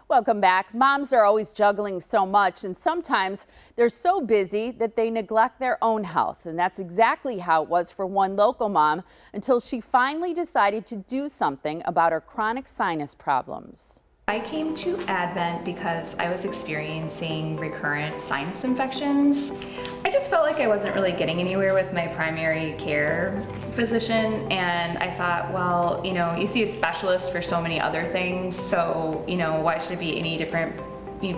Welcome back. Moms are always juggling so much, and sometimes they're so busy that they neglect their own health. And that's exactly how it was for one local mom until she finally decided to do something about her chronic sinus problems. I came to Advent because I was experiencing recurrent sinus infections. I just felt like I wasn't really getting anywhere with my primary care physician, and I thought, well, you see a specialist for so many other things, so, why should it be any different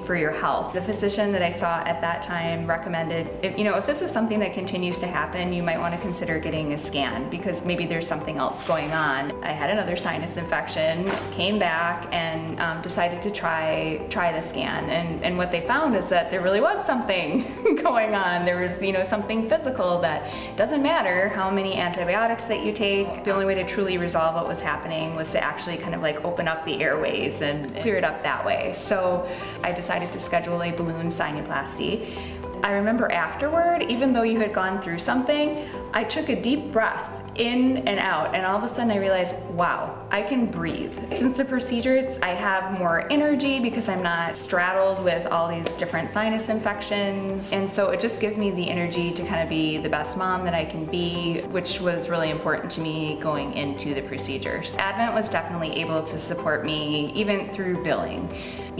for your health? The physician that I saw at that time recommended, if this is something that continues to happen, you might want to consider getting a scan because maybe there's something else going on. I had another sinus infection, came back and decided to try the scan. And what they found is that there really was something going on. There was, something physical that doesn't matter how many antibiotics that you take. The only way to truly resolve what was happening was to actually kind of like open up the airways and clear it up that way. So I decided to schedule a balloon sinuplasty. I remember afterward, even though you had gone through something, I took a deep breath in and out, and all of a sudden I realized, wow, I can breathe. Since the procedure, I have more energy because I'm not straddled with all these different sinus infections, and so it just gives me the energy to kind of be the best mom that I can be, which was really important to me going into the procedures. Advent was definitely able to support me even through billing.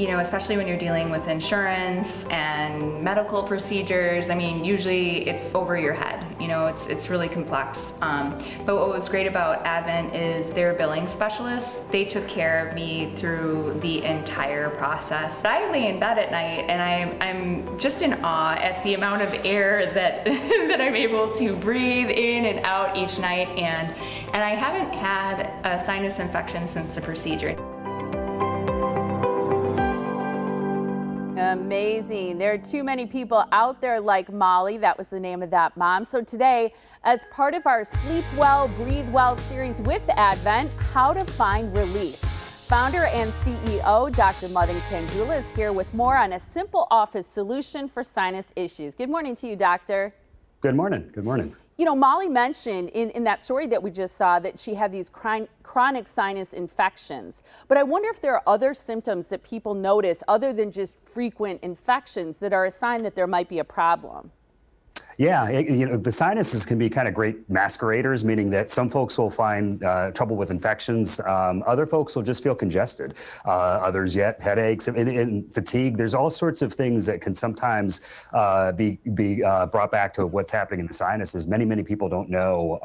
Especially when you're dealing with insurance and medical procedures. I mean, usually it's over your head. It's really complex. But what was great about Advent is their billing specialists. They took care of me through the entire process. I lay in bed at night and I'm just in awe at the amount of air that that I'm able to breathe in and out each night. And I haven't had a sinus infection since the procedure. Amazing. There are too many people out there like Molly. That was the name of that mom. So today, as part of our Sleep Well, Breathe Well series with Advent, how to find relief. Founder and CEO Dr. Madan Kandula is here with more on a simple office solution for sinus issues. Good morning to you, doctor. Good morning. Good morning. Molly mentioned in that story that we just saw that she had these chronic sinus infections. But I wonder if there are other symptoms that people notice other than just frequent infections that are a sign that there might be a problem. Yeah, the sinuses can be kind of great masqueraders, meaning that some folks will find trouble with infections. Other folks will just feel congested. Others yet headaches and fatigue. There's all sorts of things that can sometimes be brought back to what's happening in the sinuses. Many people don't know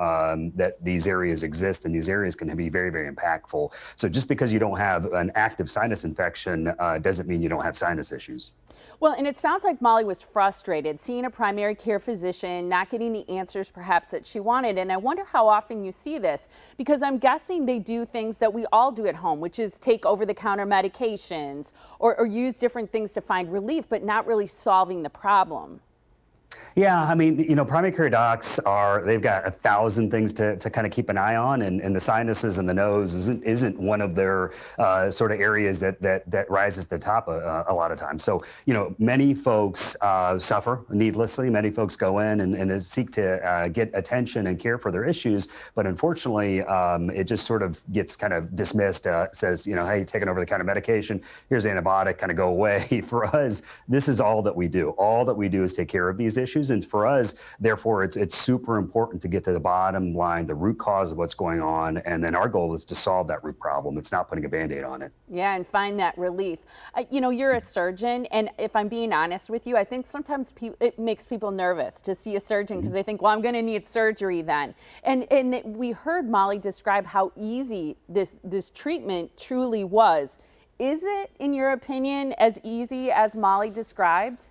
that these areas exist, and these areas can be very, very impactful. So just because you don't have an active sinus infection doesn't mean you don't have sinus issues. Well, and it sounds like Molly was frustrated seeing a primary care physician, not getting the answers perhaps that she wanted. And I wonder how often you see this, because I'm guessing they do things that we all do at home, which is take over-the-counter medications or use different things to find relief, but not really solving the problem. Yeah, I mean, primary care docs they've got 1,000 things to kind of keep an eye on, and the sinuses and the nose isn't one of their sort of areas that rises to the top a lot of times. So, many folks suffer needlessly. Many folks go in and seek to get attention and care for their issues, but unfortunately, it just sort of gets kind of dismissed. Says, hey, taking over the counter medication, here's antibiotic, kind of go away. For us, this is all that we do. All that we do is take care of these issues. And for us, therefore, it's super important to get to the bottom line, the root cause of what's going on. And then our goal is to solve that root problem. It's not putting a Band-Aid on it. Yeah, and find that relief. You're a surgeon, and if I'm being honest with you, I think sometimes it makes people nervous to see a surgeon because they think, well, I'm going to need surgery then. And we heard Molly describe how easy this treatment truly was. Is it, in your opinion, as easy as Molly described?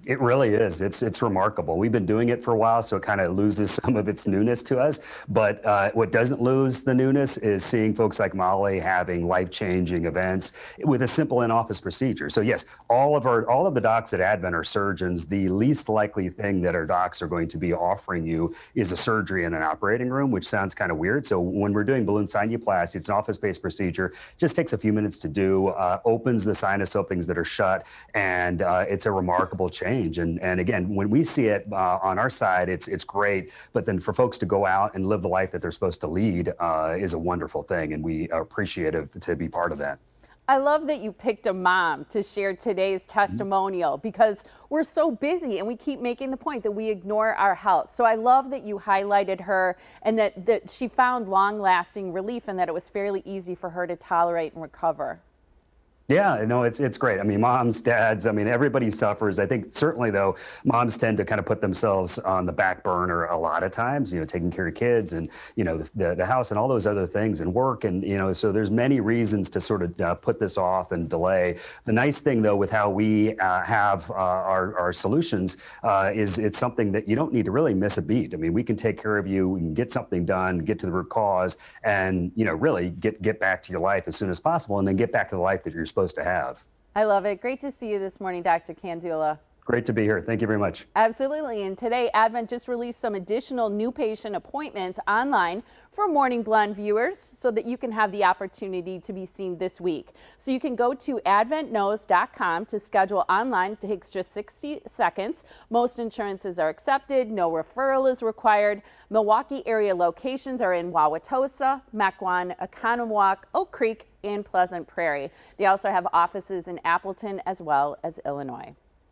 It really is. It's remarkable. We've been doing it for a while, so it kind of loses some of its newness to us. But what doesn't lose the newness is seeing folks like Molly having life-changing events with a simple in-office procedure. So yes, all of the docs at Advent are surgeons. The least likely thing that our docs are going to be offering you is a surgery in an operating room, which sounds kind of weird. So when we're doing balloon sinuplasty, it's an office-based procedure. Just takes a few minutes to do. Opens the sinus openings that are shut, and it's a remarkable change. And again, when we see it on our side, it's great. But then for folks to go out and live the life that they're supposed to lead is a wonderful thing. And we are appreciative to be part of that. I love that you picked a mom to share today's testimonial because we're so busy and we keep making the point that we ignore our health. So I love that you highlighted her and that she found long-lasting relief and that it was fairly easy for her to tolerate and recover. Yeah, no, it's great. I mean, moms, dads, I mean, everybody suffers. I think certainly though, moms tend to kind of put themselves on the back burner a lot of times, taking care of kids and, the house and all those other things and work. And, so there's many reasons to sort of put this off and delay. The nice thing though, with how we have our solutions is it's something that you don't need to really miss a beat. I mean, we can take care of you, we can get something done, get to the root cause and, really get back to your life as soon as possible and then get back to the life that you're supposed to have. I love it. Great to see you this morning, Dr. Candula. Great to be here. Thank you very much. Absolutely. And today, Advent just released some additional new patient appointments online for Morning Blend viewers so that you can have the opportunity to be seen this week. So you can go to adventknows.com to schedule online. It takes just 60 seconds. Most insurances are accepted. No referral is required. Milwaukee area locations are in Wauwatosa, Mequon, Oconomowoc, Oak Creek, and Pleasant Prairie. They also have offices in Appleton as well as Illinois.